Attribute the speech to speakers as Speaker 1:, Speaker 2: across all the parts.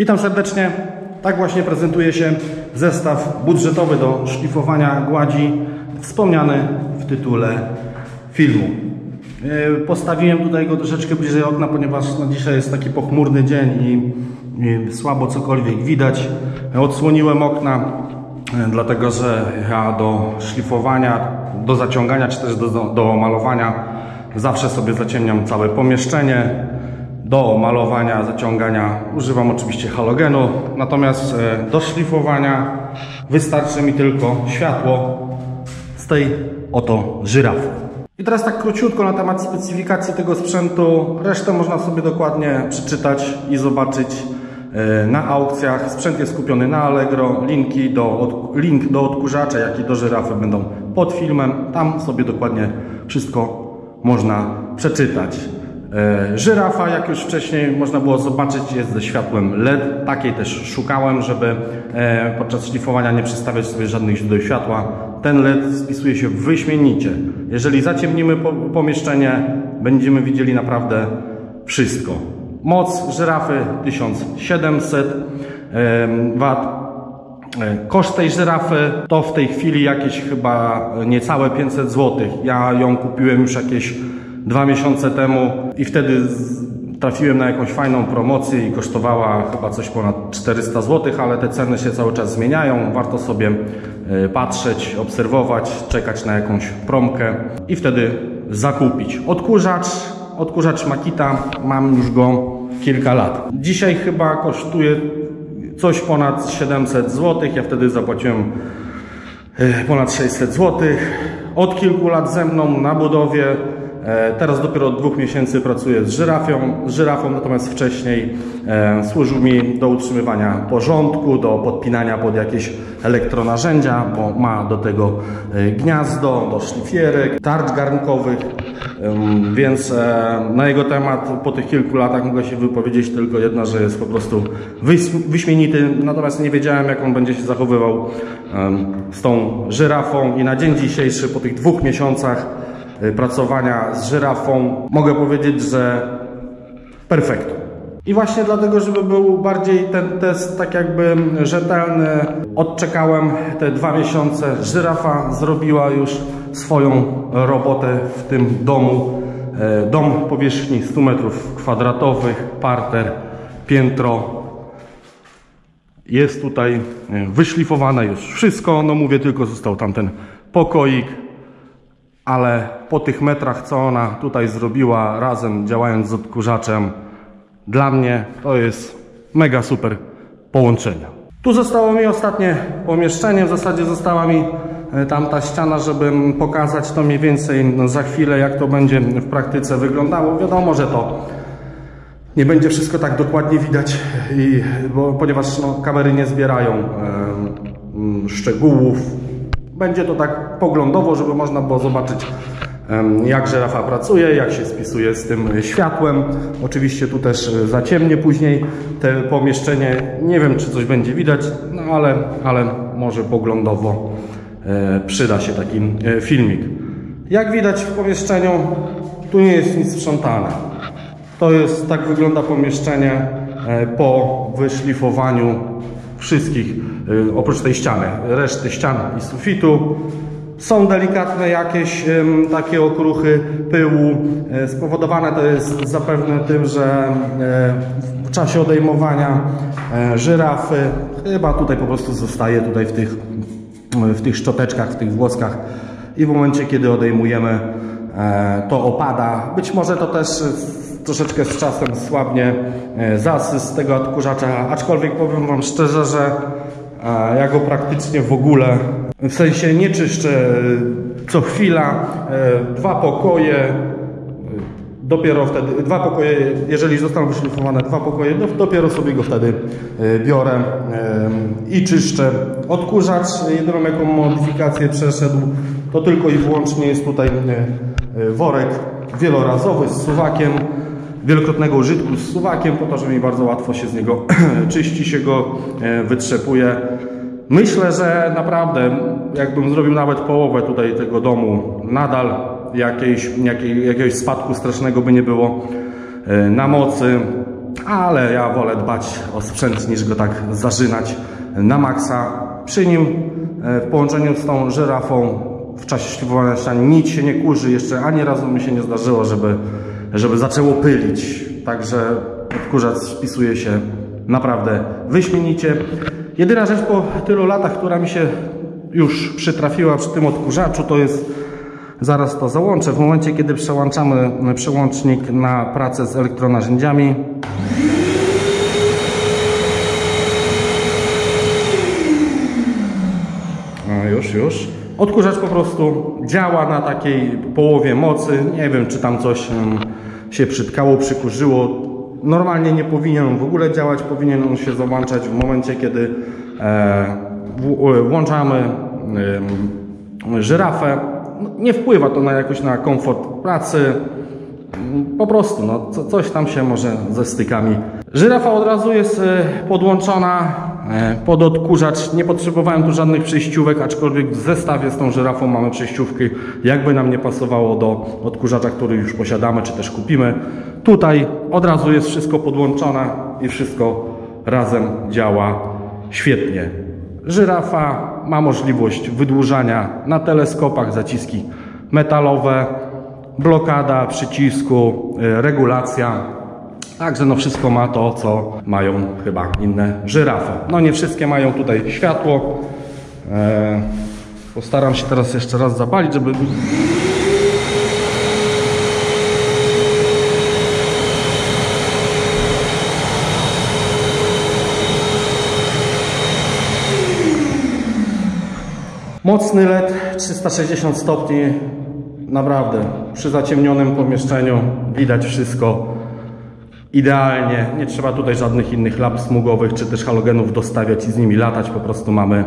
Speaker 1: Witam serdecznie. Tak właśnie prezentuje się zestaw budżetowy do szlifowania gładzi, wspomniany w tytule filmu. Postawiłem tutaj go troszeczkę bliżej okna, ponieważ dzisiaj jest taki pochmurny dzień i słabo cokolwiek widać. Odsłoniłem okna, dlatego że ja do szlifowania, do zaciągania czy też do malowania zawsze sobie zaciemniam całe pomieszczenie. Do malowania, zaciągania używam oczywiście halogenu, natomiast do szlifowania wystarczy mi tylko światło z tej oto żyrafy. I teraz tak króciutko na temat specyfikacji tego sprzętu. Resztę można sobie dokładnie przeczytać i zobaczyć na aukcjach. Sprzęt jest kupiony na Allegro. Link do odkurzacza, jak i do żyrafy będą pod filmem. Tam sobie dokładnie wszystko można przeczytać. Żyrafa, jak już wcześniej można było zobaczyć, jest ze światłem LED. Takiej też szukałem, żeby podczas szlifowania nie przestawiać sobie żadnych źródeł światła. Ten LED spisuje się wyśmienicie. Jeżeli zaciemnimy pomieszczenie, będziemy widzieli naprawdę wszystko. Moc żyrafy 1700 W. Koszt tej żyrafy to w tej chwili jakieś chyba niecałe 500 zł. Ja ją kupiłem już jakieś 2 miesiące temu i wtedy trafiłem na jakąś fajną promocję i kosztowała chyba coś ponad 400 zł, ale te ceny się cały czas zmieniają. Warto sobie patrzeć, obserwować, czekać na jakąś promkę i wtedy zakupić. Odkurzacz Makita, mam już go kilka lat. Dzisiaj chyba kosztuje coś ponad 700 zł, ja wtedy zapłaciłem ponad 600 zł. Od kilku lat ze mną na budowie. Teraz dopiero od 2 miesięcy pracuję z żyrafą, natomiast wcześniej służył mi do utrzymywania porządku, do podpinania pod jakieś elektronarzędzia, bo ma do tego gniazdo, do szlifierek, tarcz garnkowych, więc na jego temat po tych kilku latach mogę się wypowiedzieć tylko jedno, że jest po prostu wyśmienity, natomiast nie wiedziałem, jak on będzie się zachowywał z tą żyrafą i na dzień dzisiejszy, po tych 2 miesiącach pracowania z żyrafą, mogę powiedzieć, że perfekto. I właśnie dlatego, żeby był bardziej ten test tak jakby rzetelny, odczekałem te 2 miesiące. Żyrafa zrobiła już swoją robotę w tym domu. Dom powierzchni 100 m², parter, piętro. Jest tutaj wyszlifowane już wszystko. No mówię, tylko został tamten pokoik. Ale po tych metrach, co ona tutaj zrobiła razem, działając z odkurzaczem, dla mnie to jest mega super połączenie. Tu zostało mi ostatnie pomieszczenie, w zasadzie została mi tamta ściana, żeby pokazać to mniej więcej za chwilę, jak to będzie w praktyce wyglądało. Wiadomo, że to nie będzie wszystko tak dokładnie widać, ponieważ kamery nie zbierają szczegółów. Będzie to tak poglądowo, żeby można było zobaczyć, jak żyrafa pracuje, jak się spisuje z tym światłem. Oczywiście tu też zaciemnię później te pomieszczenie. Nie wiem, czy coś będzie widać, no ale może poglądowo przyda się taki filmik. Jak widać w pomieszczeniu, tu nie jest nic sprzątane. Tak wygląda pomieszczenie po wyszlifowaniu wszystkich, oprócz tej ściany, reszty ścian i sufitu. Są delikatne jakieś takie okruchy pyłu. Spowodowane to jest zapewne tym, że w czasie odejmowania żyrafy chyba tutaj po prostu zostaje tutaj w tych szczoteczkach, w tych włoskach i w momencie, kiedy odejmujemy, to opada. Być może to też troszeczkę z czasem słabnie zasyp z tego odkurzacza, aczkolwiek powiem wam szczerze, że ja go praktycznie w ogóle, w sensie nie czyszczę co chwila. 2 pokoje, dopiero wtedy, 2 pokoje, jeżeli zostaną wyszlifowane 2 pokoje, dopiero sobie go wtedy biorę i czyszczę. Odkurzacz, jedyną jaką modyfikację przeszedł, to tylko i wyłącznie jest tutaj worek wielorazowy z suwakiem, wielokrotnego użytku z suwakiem, po to, że mi bardzo łatwo się z niego czyści, się go wytrzepuje. Myślę, że naprawdę, jakbym zrobił nawet połowę tutaj tego domu, nadal jakiegoś spadku strasznego by nie było na mocy. ale ja wolę dbać o sprzęt niż go tak zażynać na maksa. Przy nim w połączeniu z tą żyrafą w czasie szlifowania ścian nic się nie kurzy, jeszcze ani razu mi się nie zdarzyło, żeby zaczęło pylić, także odkurzacz spisuje się naprawdę wyśmienicie. Jedyna rzecz po tylu latach, która mi się już przytrafiła przy tym odkurzaczu, to jest, zaraz to załączę, w momencie kiedy przełączamy przełącznik na pracę z elektronarzędziami. Już. Odkurzacz po prostu działa na takiej połowie mocy. Nie wiem, czy tam coś się przytkało, przykurzyło. Normalnie nie powinien on w ogóle działać. Powinien on się załączać w momencie, kiedy włączamy żyrafę. Nie wpływa to na komfort pracy. Po prostu coś tam się może ze stykami. Żyrafa od razu jest podłączona pod odkurzacz. Nie potrzebowałem tu żadnych przejściówek, aczkolwiek w zestawie z tą żyrafą mamy przejściówki, jakby nam nie pasowało do odkurzacza, który już posiadamy, czy też kupimy. Tutaj od razu jest wszystko podłączone i wszystko razem działa świetnie. Żyrafa ma możliwość wydłużania na teleskopach, zaciski metalowe, blokada przycisku, regulacja. Także wszystko ma to, co mają chyba inne żyrafy. Nie wszystkie mają tutaj światło. Postaram się teraz jeszcze raz zapalić, żeby... Mocny LED, 360 stopni. Naprawdę, przy zaciemnionym pomieszczeniu widać wszystko idealnie. Nie trzeba tutaj żadnych innych lamp smugowych czy też halogenów dostawiać i z nimi latać. Po prostu mamy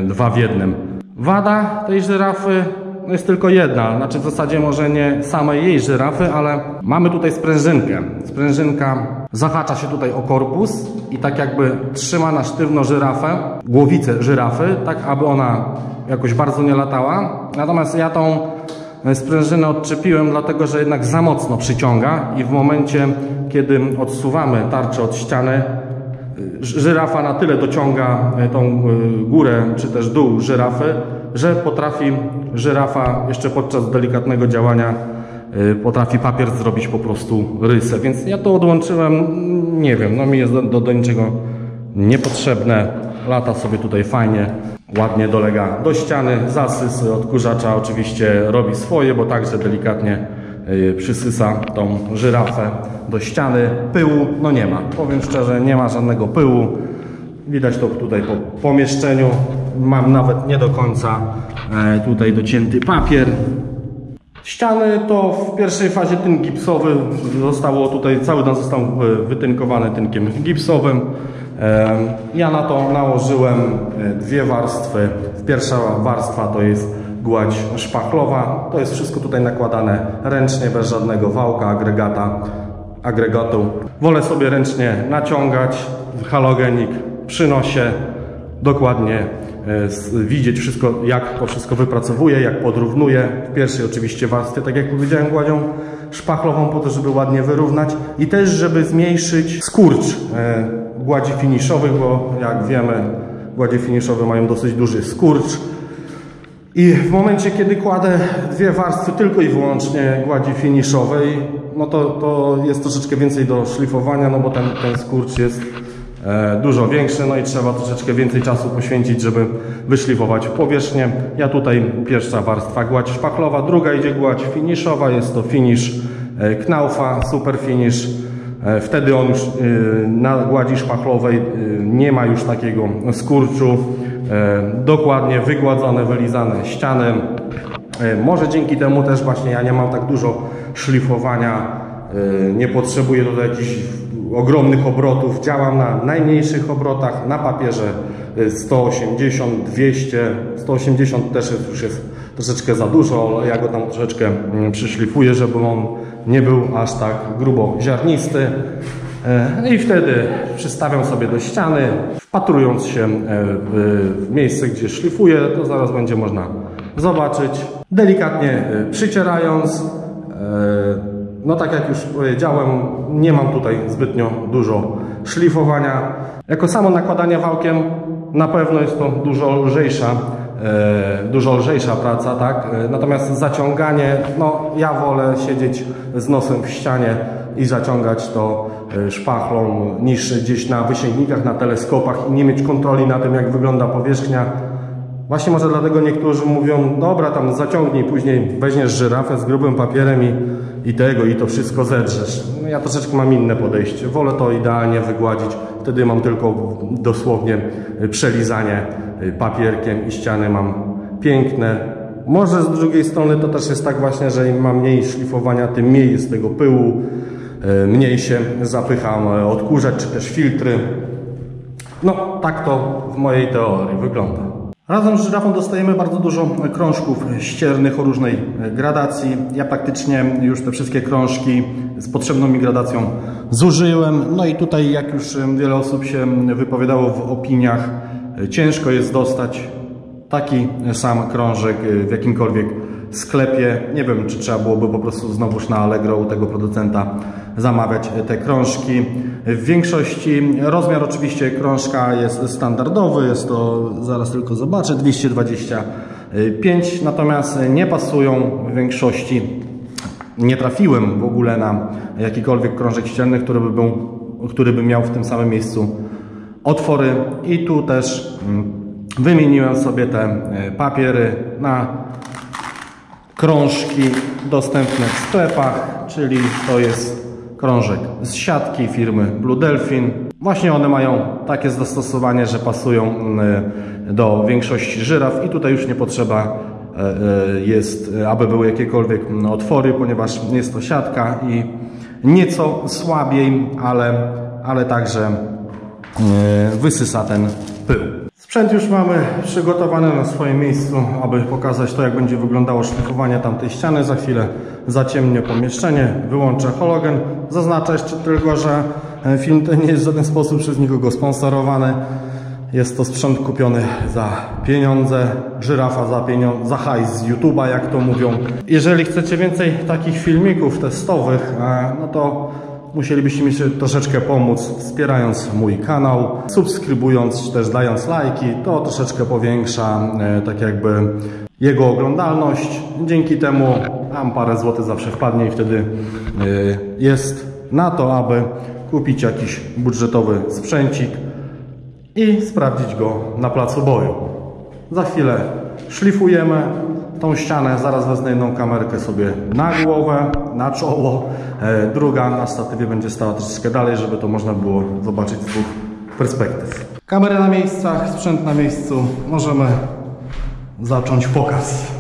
Speaker 1: dwa w jednym. Wada tej żyrafy jest tylko jedna. Znaczy w zasadzie może nie samej jej żyrafy, ale mamy tutaj sprężynkę. Sprężynka zahacza się tutaj o korpus i tak jakby trzyma na sztywno żyrafę, głowicę żyrafy, tak aby ona jakoś bardzo nie latała. Natomiast ja tą sprężynę odczepiłem, dlatego że jednak za mocno przyciąga i w momencie, kiedy odsuwamy tarczę od ściany, żyrafa na tyle dociąga tą górę czy też dół żyrafy, że potrafi żyrafa jeszcze podczas delikatnego działania potrafi papier zrobić po prostu rysę. Więc ja to odłączyłem, nie wiem, mi jest do niczego niepotrzebne. Lata sobie tutaj fajnie, ładnie dolega do ściany. Zasys odkurzacza oczywiście robi swoje, bo także delikatnie przysysa tą żyrafę do ściany. Pyłu nie ma. Powiem szczerze, nie ma żadnego pyłu. Widać to tutaj po pomieszczeniu. Mam nawet nie do końca tutaj docięty papier. Ściany to w pierwszej fazie tynk gipsowy zostało tutaj, cały ten został wytynkowany tynkiem gipsowym. Ja na to nałożyłem dwie warstwy. Pierwsza warstwa to jest gładź szpachlowa. To jest wszystko tutaj nakładane ręcznie, bez żadnego wałka, agregatu. Wolę sobie ręcznie naciągać. Halogenik przy nosie, dokładnie widzieć wszystko, jak to wszystko wypracowuje, jak podrównuje. W pierwszej oczywiście warstwie, tak jak powiedziałem, gładzią szpachlową po to, żeby ładnie wyrównać i też, żeby zmniejszyć skurcz gładzi finiszowych, bo jak wiemy, gładzie finiszowe mają dosyć duży skurcz. I w momencie, kiedy kładę dwie warstwy tylko i wyłącznie gładzi finiszowej, to jest troszeczkę więcej do szlifowania, bo ten skurcz jest dużo większy, i trzeba troszeczkę więcej czasu poświęcić, żeby wyszlifować powierzchnię. Ja tutaj pierwsza warstwa gładź szpachlowa, druga idzie gładź finiszowa, jest to finish Knaufa, super finish. Wtedy on już na gładzi szpachlowej nie ma już takiego skurczu. Dokładnie wygładzone, wylizane ściany. Może dzięki temu też właśnie ja nie mam tak dużo szlifowania, nie potrzebuję tutaj jakichś ogromnych obrotów. Działam na najmniejszych obrotach, na papierze 180, 200, 180 też już jest troszeczkę za dużo, ale ja go tam troszeczkę przyszlifuję, żeby on nie był aż tak grubo ziarnisty. I wtedy przystawiam sobie do ściany, wpatrując się w miejsce, gdzie szlifuję, to zaraz będzie można zobaczyć. Delikatnie przycierając, tak jak już powiedziałem, nie mam tutaj zbytnio dużo szlifowania. Jako samo nakładanie wałkiem na pewno jest to dużo lżejsza praca, tak? Natomiast zaciąganie, no ja wolę siedzieć z nosem w ścianie i zaciągać to szpachlą niż gdzieś na wysięgnikach, na teleskopach i nie mieć kontroli na tym, jak wygląda powierzchnia. Właśnie może dlatego niektórzy mówią, dobra, tam zaciągnij, później weźmiesz żyrafę z grubym papierem i to wszystko zedrzesz. No ja troszeczkę mam inne podejście. Wolę to idealnie wygładzić. Wtedy mam tylko dosłownie przelizanie papierkiem i ściany mam piękne. Może z drugiej strony to też jest tak właśnie, że im mam mniej szlifowania, tym mniej jest tego pyłu, mniej się zapycham odkurzacz czy też filtry. No tak to w mojej teorii wygląda. Razem z żyrafą dostajemy bardzo dużo krążków ściernych o różnej gradacji. Ja praktycznie już te wszystkie krążki z potrzebną mi gradacją zużyłem. No i tutaj, jak już wiele osób się wypowiadało w opiniach, ciężko jest dostać taki sam krążek w jakimkolwiek sklepie. Nie wiem, czy trzeba byłoby po prostu znowuż na Allegro u tego producenta zamawiać te krążki. W większości rozmiar oczywiście krążka jest standardowy, jest to, zaraz tylko zobaczę, 225, natomiast nie pasują w większości. Nie trafiłem w ogóle na jakikolwiek krążek ścienny, który by miał w tym samym miejscu otwory i tu też wymieniłem sobie te papiery na krążki dostępne w sklepach, czyli to jest krążek z siatki firmy Blue Delfin. Właśnie one mają takie zastosowanie, że pasują do większości żyraf i tutaj już nie potrzeba jest, aby były jakiekolwiek otwory, ponieważ jest to siatka i nieco słabiej, ale także wysysa ten pył. Sprzęt już mamy przygotowany na swoim miejscu, aby pokazać to, jak będzie wyglądało szlifowanie tamtej ściany. Za chwilę zaciemnię pomieszczenie, wyłączę halogen. Zaznaczę jeszcze tylko, że film ten nie jest w żaden sposób przez nikogo sponsorowany. Jest to sprzęt kupiony za pieniądze, żyrafa za hajs z YouTube'a, jak to mówią. Jeżeli chcecie więcej takich filmików testowych, no to musielibyście mi się troszeczkę pomóc, wspierając mój kanał, subskrybując, czy też dając lajki. To troszeczkę powiększa tak jakby jego oglądalność. Dzięki temu tam parę złotych zawsze wpadnie i wtedy jest na to, aby kupić jakiś budżetowy sprzęcik i sprawdzić go na placu boju. Za chwilę szlifujemy tą ścianę, zaraz wezmę jedną kamerkę sobie na głowę, na czoło, druga na statywie będzie stała troszeczkę dalej, żeby to można było zobaczyć z dwóch perspektyw. Kamery na miejscach, sprzęt na miejscu, możemy zacząć pokaz.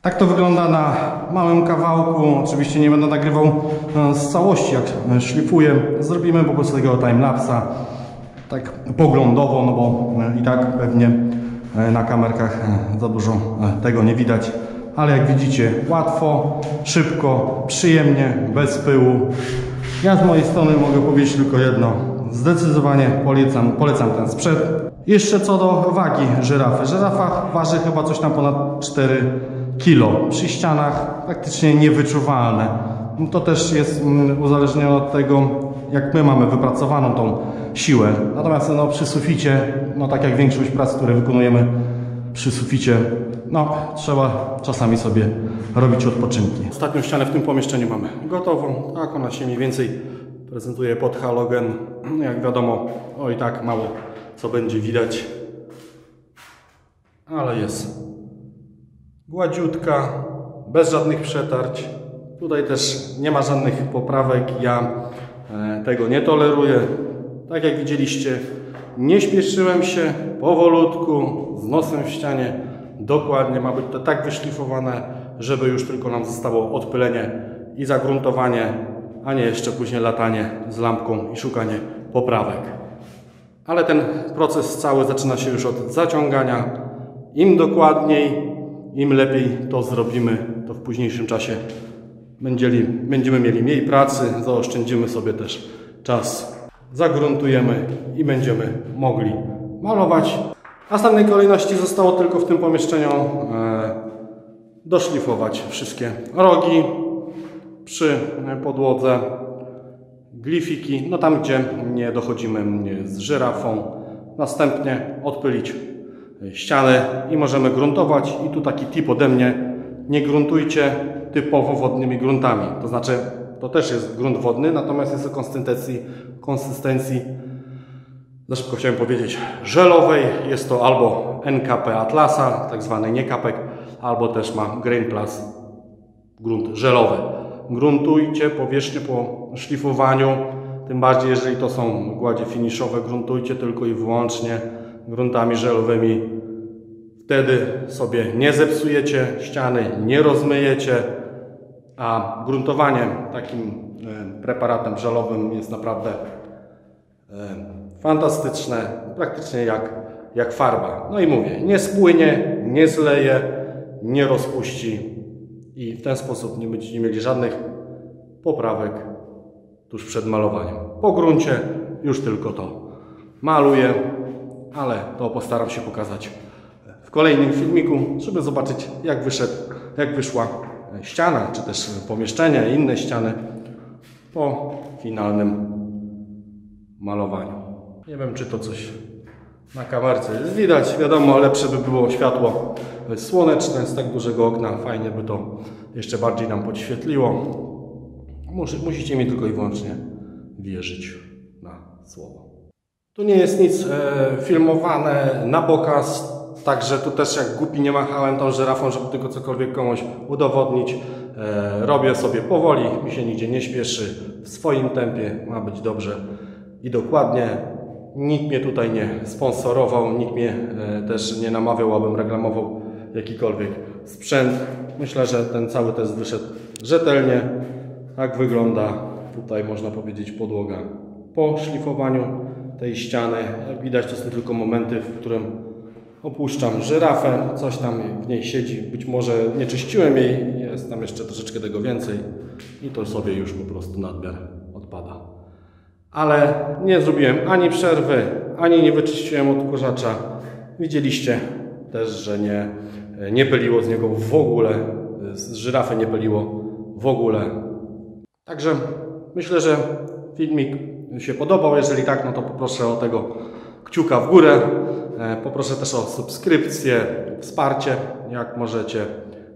Speaker 1: Tak to wygląda na małym kawałku. Oczywiście nie będę nagrywał z całości, jak szlifuję. Zrobimy po prostu takiego timelapsa, tak poglądowo, no bo i tak pewnie na kamerkach za dużo tego nie widać, ale jak widzicie, łatwo, szybko, przyjemnie, bez pyłu. Ja z mojej strony mogę powiedzieć tylko jedno. Zdecydowanie polecam ten sprzęt. Jeszcze co do wagi żyrafy. Żyrafa waży chyba coś tam ponad 4 kg. Przy ścianach praktycznie niewyczuwalne. To też jest uzależnione od tego, jak my mamy wypracowaną tą siłę. Natomiast no, przy suficie, no tak jak większość prac, które wykonujemy przy suficie, no trzeba czasami sobie robić odpoczynki. Ostatnią ścianę w tym pomieszczeniu mamy gotową. Tak ona się mniej więcej prezentuje pod halogen. Jak wiadomo, i tak mało co będzie widać, ale jest gładziutka, bez żadnych przetarć. Tutaj też nie ma żadnych poprawek, ja tego nie toleruję. Tak jak widzieliście, nie śpieszyłem się, powolutku, z nosem w ścianie. Dokładnie ma być to tak wyszlifowane, żeby już tylko nam zostało odpylenie i zagruntowanie, a nie jeszcze później latanie z lampką i szukanie poprawek. Ale ten proces cały zaczyna się już od zaciągania. Im dokładniej, im lepiej to zrobimy, to w późniejszym czasie będziemy mieli mniej pracy, zaoszczędzimy sobie też czas, загruntujemy i będziemy mogli malować. W następnej kolejności zostało tylko w tym pomieszczeniu doszlifować wszystkie rogi przy podłodze, glifiki, no tam gdzie nie dochodzimy z żyrafą. Następnie odpylić ściany i możemy gruntować. I tu taki tip ode mnie: nie gruntujcie typowo wodnymi gruntami. To znaczy, to też jest grunt wodny, natomiast jest o konsystencji, za szybko chciałem powiedzieć, żelowej. Jest to albo NKP Atlasa, tak zwany niekapek, albo też ma Grain Plus, grunt żelowy. Gruntujcie powierzchnię po szlifowaniu, tym bardziej jeżeli to są gładzie finiszowe, gruntujcie tylko i wyłącznie gruntami żelowymi. Wtedy sobie nie zepsujecie ściany, nie rozmyjecie, a gruntowanie takim preparatem żelowym jest naprawdę fantastyczne, praktycznie jak farba. No i mówię, nie spłynie, nie zleje, nie rozpuści i w ten sposób nie będziecie mieli żadnych poprawek tuż przed malowaniem. Po gruncie już tylko to maluję, ale to postaram się pokazać w kolejnym filmiku, żeby zobaczyć jak wyszła ściana, czy też pomieszczenie, inne ściany po finalnym malowaniu. Nie wiem, czy to coś na kamerce jest widać. Wiadomo, lepsze by było światło słoneczne z tak dużego okna. Fajnie by to jeszcze bardziej nam podświetliło. Musicie mi tylko i wyłącznie wierzyć na słowo. Tu nie jest nic filmowane na pokaz, także tu też jak głupi nie machałem tą żyrafą, żeby tylko cokolwiek komuś udowodnić. Robię sobie powoli, mi się nigdzie nie śpieszy, w swoim tempie, ma być dobrze i dokładnie. Nikt mnie tutaj nie sponsorował, nikt mnie też nie namawiał, abym reklamował jakikolwiek sprzęt. Myślę, że ten cały test wyszedł rzetelnie. Tak wygląda tutaj, można powiedzieć, podłoga po szlifowaniu tej ściany. Jak widać, to są tylko momenty, w którym opuszczam żyrafę, coś tam w niej siedzi. Być może nie czyściłem jej, jest tam jeszcze troszeczkę tego więcej i to sobie już po prostu nadmiar odpada. Ale nie zrobiłem ani przerwy, ani nie wyczyściłem odkurzacza. Widzieliście też, że nie pyliło z niego w ogóle, z żyrafy nie pyliło w ogóle. Także myślę, że filmik się podobał. Jeżeli tak, no to poproszę o tego kciuka w górę. Poproszę też o subskrypcję, wsparcie, jak możecie.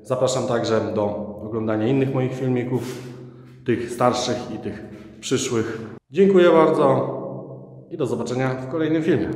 Speaker 1: Zapraszam także do oglądania innych moich filmików, tych starszych i tych przyszłych. Dziękuję bardzo i do zobaczenia w kolejnym filmie.